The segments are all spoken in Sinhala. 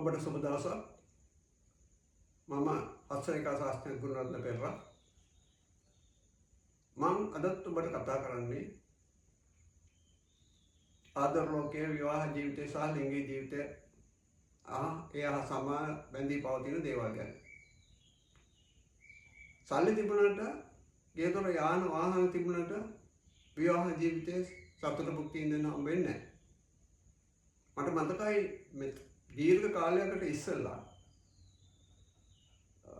ඔබට සුබ දවසක්. මම හස්සරිකා ශාස්ත්‍රඥ ගුණරත්න පෙරේරා. මම අදත් ඔබට කතා කරන්නේ ආදර ලෝකයේ විවාහ ජීවිතය සහ ලිංගික ජීවිතය ඒ හා සමාන බැඳී පවතින දේවල් ගැන. සල්ලි තිබුණාට, ගේ දොර යාන වාහන තිබුණාට විවාහ ජීවිතයේ සතුට භුක්ති විඳින්න හම්බෙන්නේ නැහැ. මට මතකයි මේ දීර්ඝ කාලයකට ඉස්සෙල්ලා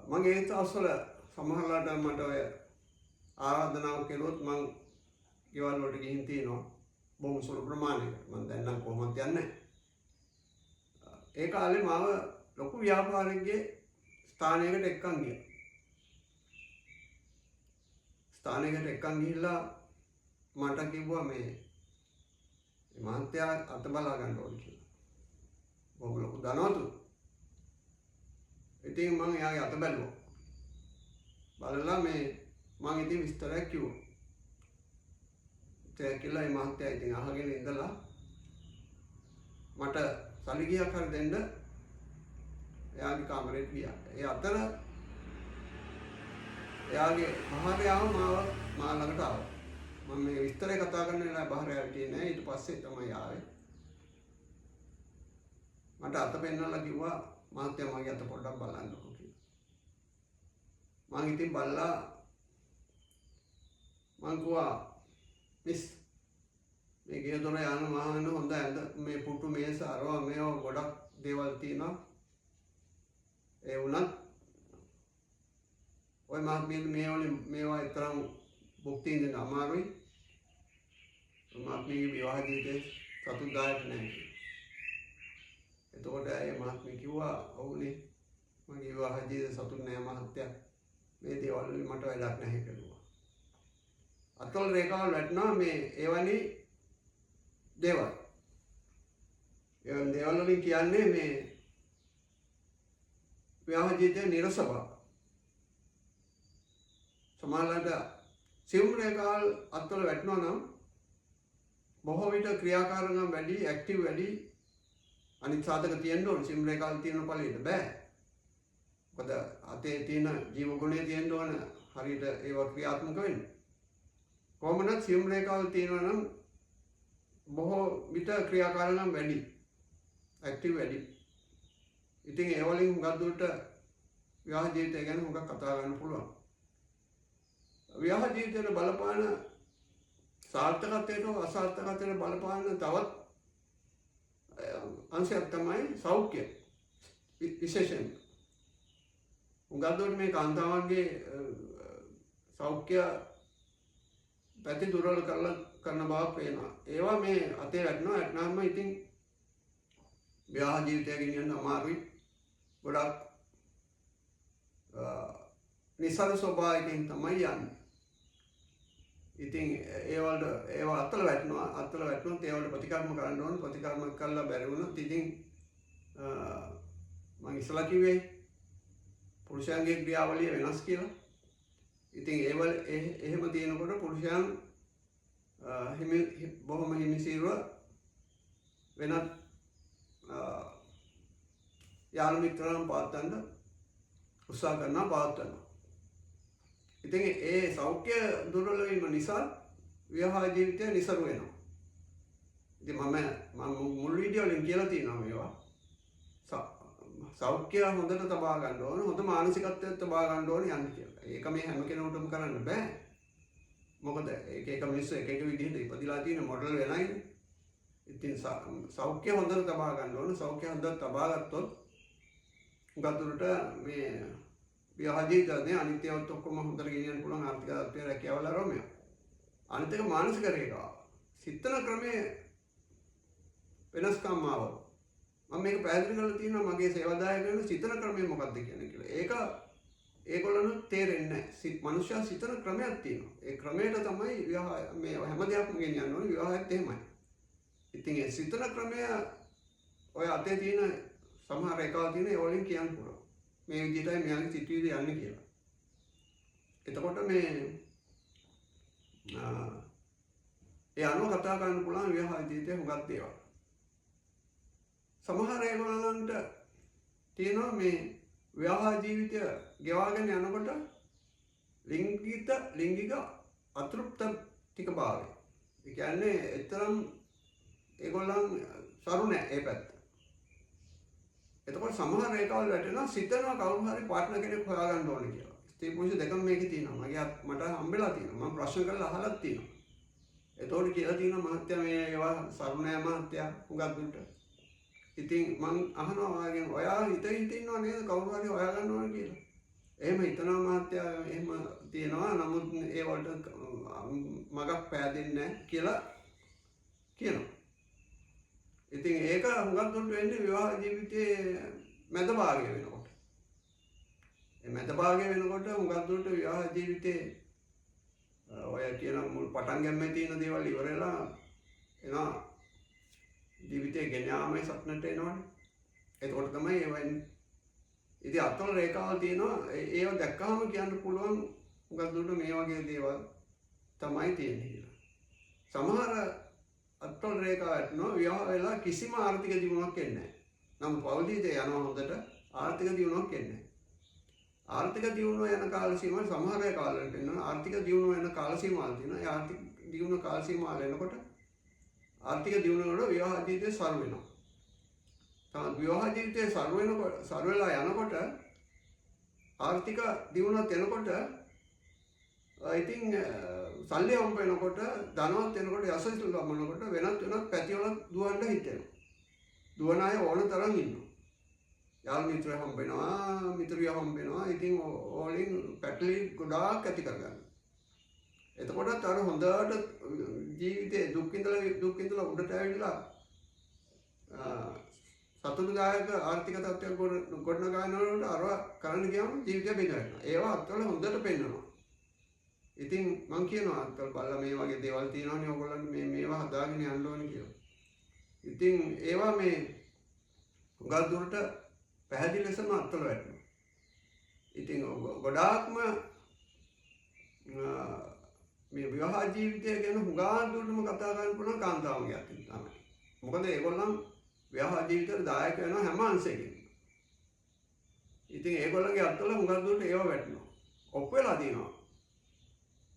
මම ඒ දවස්වල සමහරලාට මට ඔය ආරාධනාවක් කළොත් මම ගෙවල් වලට ගිහින් තිනවා බොහොම සුළු ප්‍රමාණයකට. මම දැන් නම් කොහොමද යන්නේ. ඒ කාලේ මාව ලොකු ව්‍යාපාරිකගේ ස්ථානයකට එක්කන් ගියා. ස්ථානයකට එක්කන් ගිහිල්ලා මට කිව්වා මේ මහත්තයා අත බලා ගන්න ඕනේ කියලා. බොහොම ලොකු ධනවතුන්. ඉතින් මම එයාගේ අත බැලුවා. බලලා මම ඉතින් විස්තරයක් කිව්වා. ඒ කියලා මේ මහත්තයා ඉතින් අහගෙන ඉඳලා මට සල්ලි ගියක් හරි දෙන්න එයාගේ කාමරේට ගියා. ඒ අතර එයාගේ මහරයාව මා ළඟට ආවා. මම මේ විස්තරය කතා කරන්න වෙලාව බහරයාව හිටියේ නෑ. ඊට පස්සේ තමයි ආවේ. මට අත පෙන්නලා කිව්වා මහත්තයා මගේ අත පොඩ්ඩක් බලන්නකෝ කියලා. මම ඉතින් බලලා මං කිව්වා මිස් මේ ගේ දොර යන මහාන හොඳ ඇඳ මේ පුටු මේස අරවා මේවා ගොඩක් දේවල් තියෙනවා. ඒ වුණත් ඔය මේවා තරම් භුක්ති විඳින්න අමාරුයි. මහත්මියගේ විවාහ ජීවිතේ සතුටුදායක නැහැ. එතකොට ඒ මහත්මිය කිව්වා ඔව්නේ මගේ විවාහ ජීවිතේ සතුටු නෑ මහත්තයා. මේ දේවල් වලින් මට වැඩක් නැහැ කියලා. අතල් රේඛාවල් වැටෙනවා මේ එවැනි දේවල්. ඒ දේවල් වලින් කියන්නේ මේ විවාහ ජීවිතේ නිරස බව. සමානලට සිවුම් රේඛාවල් අත්වල වැටෙනවා නම් බොහෝ විට ක්‍රියාකාරකම් වැඩි, ඇක්ටිව් වැඩි. අනිත් සාධක තියෙන්න ඕන. සිවුම් රේඛාවල් තියෙන ඵලෙට බෑ. මොකද අතේ තියෙන ජීව ගුණය තියෙන්න ඕන හරියට ඒවා ක්‍රියාත්මක වෙන්න. කොහොමද සියුම් රේඛාවල් තියෙනවා නම් බොහෝ විට ක්‍රියාකාරකම් වැඩි, ඇක්ටිව් වැඩි. ඉතින් ඒ වලින් හුඟක් දුරට විවාහ ජීවිතය ගැන හුඟක් කතා කරන්න පුළුවන්. විවාහ ජීවිතයට බලපාන සාර්ථකත්වයට අසාර්ථකත්වයට බලපාන තවත් අංශයක් තමයි සෞඛ්‍ය. විශේෂයෙන් හුඟක් දුරට මේ කාන්තාවන්ගේ සෞඛ්‍ය පැති දුර්වල කරන බවක් පේනවා. ඒවා මේ අතේ වැටෙනාම ඉතින් විවාහ ජීවිතය ගෙනියන්න අමාරුයි. ගොඩක් නිසල ස්වභාවයකින් තමයි යන්නේ. ඉතින් ඒවා අතල වැටෙනවා. අතල වැටුනොත් ඒවලට ප්‍රතිකර්ම කරන්න ඕන. ප්‍රතිකර්ම කළා බැරි වුණොත් ඉතින් මම ඉස්සලා කිව්වේ පුරුෂයන්ගේ ක්‍රියාවලිය වෙනස් කියලා. ඉතින් එහෙම තියෙනකොට පුරුෂයන් බොහොම හිමිසිරුව වෙනත් යාළු මිත්‍රයන් පවත්වන්න උත්සාහ කරනවා පවත්වනවා. ඉතින් ඒ සෞඛ්‍ය දුර්වල වීම නිසා විවාහ ජීවිතය නිසරු වෙනවා. ඉතින් මම මුල් වීඩියෝ වලින් කියලා තියෙනවා මේවා. සෞඛ්‍ය හොඳට තබා ගන්න ඕන, හොඳ මානසිකත්වයක් තබා ගන්න ඕන යන්න කියලා. ඒක මේ හැම කෙනෙකුටම කරන්න බෑ. මොකද එක මිනිස්සු එක විදිහට ඉපදිලා තියෙන මොඩල් වෙනයිනේ. ඉතින් සෞඛ්‍ය හොඳට තබා ගන්න ඕන. සෞඛ්‍ය හොඳට තබා ගත්තොත් උගතුරට මේ විවාහ ජීවිතයේ අනිත්‍යවත් ඔක්කොම හොඳට ගෙනියන්න පුළුවන්. ආර්ථික තත්ත්වය රැකියාවල ආරම්භය. අනිත් එක මානසික රේඛාව. සිතන ක්‍රමයේ වෙනස්කම් ආවොත් මම මේක පැහැදිලි කරලා තියෙනවා මගේ සේවාදායකයන්ට සිතන ක්‍රමය මොකක්ද කියන්නේ කියලා. ඒක ඒගොල්ලන්ට තේරෙන්නේ නැහැ. මනුෂ්‍යයා සිතන ක්‍රමයක් තියෙනවා. ඒ ක්‍රමයට තමයි විවාහ මේ හැම දෙයක්ම ගෙනියන්න ඕනේ. විවාහයත් එහෙමයි. ඉතින් ඒ සිතන ක්‍රමය ඔය අතේ තියෙන සමහර රේඛාවල් තියෙන ඒ වලින් කියන්න පුළුවන්. මේ විදිහටයි මෙයාගේ සිතුවිලි යන්නේ කියලා. එතකොට මේ ඒ අනුව කතා කරන්න පුළුවන් විවාහ ජීවිතයේ හුඟක් දේවල්. සමහර ඒගොල්ලන්ට තියෙනවා මේ විවාහ ජීවිතය ගෙවාගෙන යනකොට ලිංගික අතෘප්තික භාවය. ඒ කියන්නේ එතරම් ඒගොල්ලන් සරු නෑ ඒ පැත්ත. එතකොට සමහර රේඛාවල් වැටෙනවා සිතනවා කවුරු හරි පාර්ට්නර් කෙනෙක් හොයාගන්න ඕනේ කියලා. ස්ත්‍රී පුරුෂ දෙකම මේකේ තියෙනවා. මට හම්බෙලා තියෙනවා. මම ප්‍රශ්න කරලා අහලත් තියෙනවා. එතකොට කියලා තියෙනවා මහත්තයා මේ ඒවා සරු නෑ මහත්තයා හුඟක් දුරට. ඉතින් මං අහනවා වාගෙන් ඔයා හිතින් ඉන්නව නේද කවුරු හරි හොයාගන්න ඕනේ කියලා. එහෙම හිතනවා මහත්තයා එහෙම තියෙනවා. නමුත් ඒ වලට මගක් පෑදෙන්නේ නැහැ කියලා කියනවා. ඉතින් ඒක හුඟක් දුරට වෙන්නේ විවාහ ජීවිතයේ මැද භාගය වෙනකොට. ඒ මැද භාගය වෙනකොට හුඟක් දුරට විවාහ ජීවිතයේ ඔය කියන මුල් පටන් ගැම්මේ තියෙන දේවල් ඉවර වෙලා එනවා ජීවිතේ ගෙන යාමේ සත්නට එනවනේ. එතකොට තමයි ඒ වෙන්නේ. ඉතින් අත්වල රේඛාවල් තියෙනවා. ඒව දැක්කහම කියන්න පුළුවන් හුඟක් දුරට මේ වගේ දේවල් තමයි තියෙන්නේ කියලා. සමහර අත්වල රේඛාවට නෝ විවාහ වෙලා කිසිම ආර්ථික දියුණුවක් එන්නේ නැහැ. නමුත් පෞද්ගලික යනවා හොඳට ආර්ථික දියුණුවක් එන්නේ නැහැ. ආර්ථික දියුණුව යන කාල සීමාව සමහර කාලවලට වෙනවා. ආර්ථික දියුණුව යන කාල සීමාවල් තියෙනවා. ඒ ආර්ථික දියුණුව කාල සීමාවල් එනකොට ආර්ථික දියුණුව වල විවාහ ජීවිතේ සරු වෙනවා. තමයි විවාහ ජීවිතේ සරු වෙලා යනකොට ආර්ථික දියුණුවත් එනකොට ඉතින් සල්ලි හම්බ වෙනකොට ධනවත් වෙනකොට යසසිත ලබනකොට වෙනත් පැතිවල දුවන්න හිතෙනවා. දුවන අය ඕන තරම් ඉන්නවා. යාළු මිත්‍රයෝ හම්බ වෙනවා, මිත්‍රියෝ හම්බ වෙනවා. ඉතින් ඕලින් පැටලි ගොඩාක් ඇති කරගන්න. එතකොටත් අර හොඳට ජීවිතේ දුක් ඉඳලා උඩට ඇවිල්ලා සතුටුදායක ආර්ථික තත්ත්වයක් ගොඩනගනකොට අර කරන්න ගියාම ජීවිතය බෙදවෙනවා. ඒවා අත්වල හොඳට පෙන්වනවා. ඉතින් මං කියනවා අත්වල බලලා මේ වගේ දේවල් තියෙනවනේ ඔයගොල්ලන්ට මේවා හදාගෙන යන්න ඕනේ කියලා. ඉතින් ඒවා මේ හුඟක් දුරට පැහැදිලි ලෙසම අත්වල වැටෙනවා. ඉතින් ගොඩාක්ම මේ විවාහ ජීවිතය ගැන හුඟක් දුරටම කතා කරන්න පුළුවන් කාන්තාවන්ගේ අතින් තමයි. මොකද ඒගොල්ලන් විවාහ ජීවිතේට දායක වෙනවා හැම අංශයකින්ම. ඉතින් ඒගොල්ලන්ගේ අත්වල හුඟක් දුරට ඒවා වැටෙනවා. ඔප් වෙලා තියෙනවා.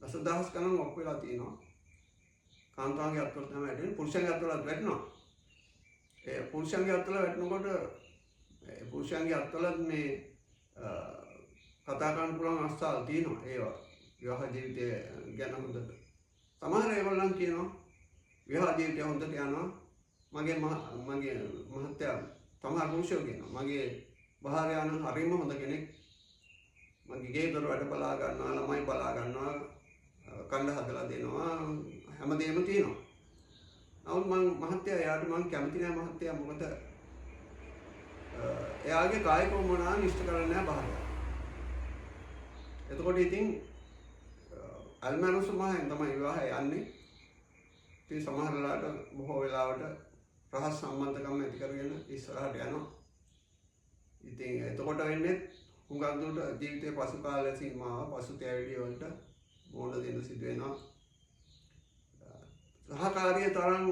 දසදහස් ගණන් ඔප් වෙලා තියෙනවා. කාන්තාවන්ගේ අත්වල තමයි වැටෙන්නේ. පුරුෂයන්ගේ අත්වලත් වැටෙනවා. ඒ පුරුෂයන්ගේ අත්වල වැටෙනකොට පුරුෂයන්ගේ අත්වලත් මේ කතා කරන්න පුළුවන් අවස්ථාවල් තියෙනවා. ඒවා විවාහ ජීවිතය ගැන හොඳට. සමහර ඒගොල්ලන් කියනවා විවාහ ජීවිතය හොඳට යනවා. මගේ මහත්තයා සමහර පුරුෂයෝ කියනවා මගේ භාර්යාව නම් හරිම හොඳ කෙනෙක්. මගේ ගේ දොර වැඩ බලා ගන්නවා, ළමයි බලා ගන්නවා, කණ්ඩ හදලා දෙනවා, හැමදේම තියෙනවා. නමුත් මහත්තයා එයාට මම කැමති නෑ මහත්තයා මොකද එයාගේ කායික වමනා ඉෂ්ට කරන්නේ නෑ භාර්යාව. එතකොට ඉතින් අල්මනසුමෙන් තමයි විවාහය යන්නේ. ඉතින් සමහර වෙලාවට බොහෝ වෙලාවට රහස් සම්බන්ධකම් ඇති කරගෙන ඉස්සරහට යනවා. ඉතින් එතකොට වෙන්නේ හුඟක් දුරට ජීවිතයේ පසු කාල සීමාව පසු තැවිලි වලට මොන දෙන්න සිදු වෙනවා. සහකාරිය තරම්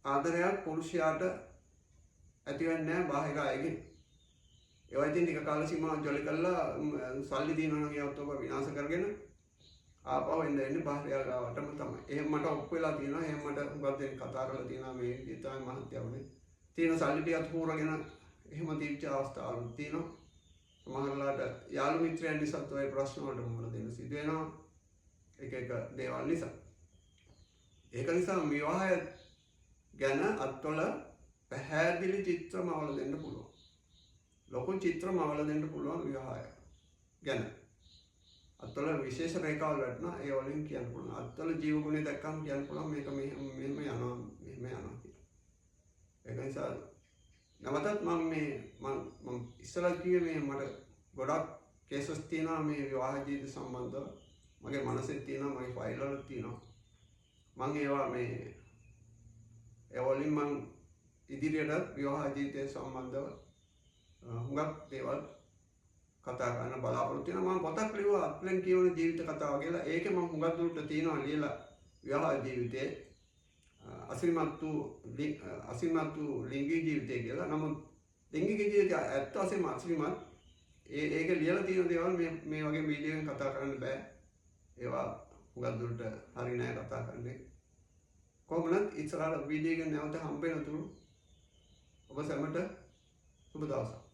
ආදරයක් පුරුෂයාට ඇති වෙන්නේ නැහැ බාහිර අයගෙන්. ඒවා ඉතින් ටික කාල සීමාවක් ජොලි කරලා සල්ලි දිනනවා නම් ඒවත් ඔබ විනාශ කරගෙන ආපහු එන්නේ භාර්යාවටම තමයි. එහෙම මට ඔප් වෙලා තියෙනවා. එහෙම මට හුඟක් දෙනෙක් කතා කරලා තියෙනවා මේ විදිහට තමයි මහත්තයා වුනේ. තියෙන සල්ලි ටිකත් හොරගෙන එහෙම දීච්ච අවස්ථාවල් තියෙනවා. සමහරලාට යාළු මිත්‍රයන් නිසාත් ඔය ප්‍රශ්න වලට මුහුණ දෙන්න සිදු වෙනවා. එක දේවල් නිසා. ඒක නිසා විවාහය ගැන අත්වල පැහැදිලි චිත්‍රම අවල දෙන්න පුළුවන්. ලොකු චිත්‍රම අවල දෙන්න පුළුවන් විවාහය ගැන. අත්වල විශේෂ රේඛාවල් වැටෙනවා. ඒ වලින් කියන්න පුළුවන්. අත්වල ජීව ගුණය දැක්කම කියන්න පුළුවන් මේක මෙහෙම යනවා කියලා. ඒක නිසා නවතත් මම ඉස්සරහ කිව්වේ මේ මට ගොඩක් කේසස් තියෙනවා මේ විවාහ ජීවිත සම්බන්ධව. මගේ මනසේ තියෙනවා, මගේ ෆයිල් වල තියෙනවා. මම ඒවා මේ ඒ වලින් මම ඉදිරියට විවාහ ජීවිතය සම්බන්ධව හුඟක් දේවල් කතා කරන්න බලාපොරොත්තු වෙනවා. මම පොතක් ලියුවා අත්ලෙන් කියවන ජීවිත කතාව කියලා. ඒකේ මම හුඟක් දුරට තියෙනවා ලියලා විවාහ ජීවිතේ අසිරිමත් වූ ලිංගික ජීවිතය කියලා. නමුත් ඩෙංගි ජීවිතය ඇත්ත වශයෙන්ම අසිරිමත්. ඒක ලියලා තියෙන දේවල් මේ වගේ වීඩියෝ එකෙන් කතා කරන්න බෑ. ඒවා හුඟක් දුරට හරි නෑ කතා කරන්නේ. කොහොමද ඉස්සරහට වීඩියෝ එකෙන් නැවත හම්බ වෙනතුරු ඔබ සැමට සුබ දවසක්.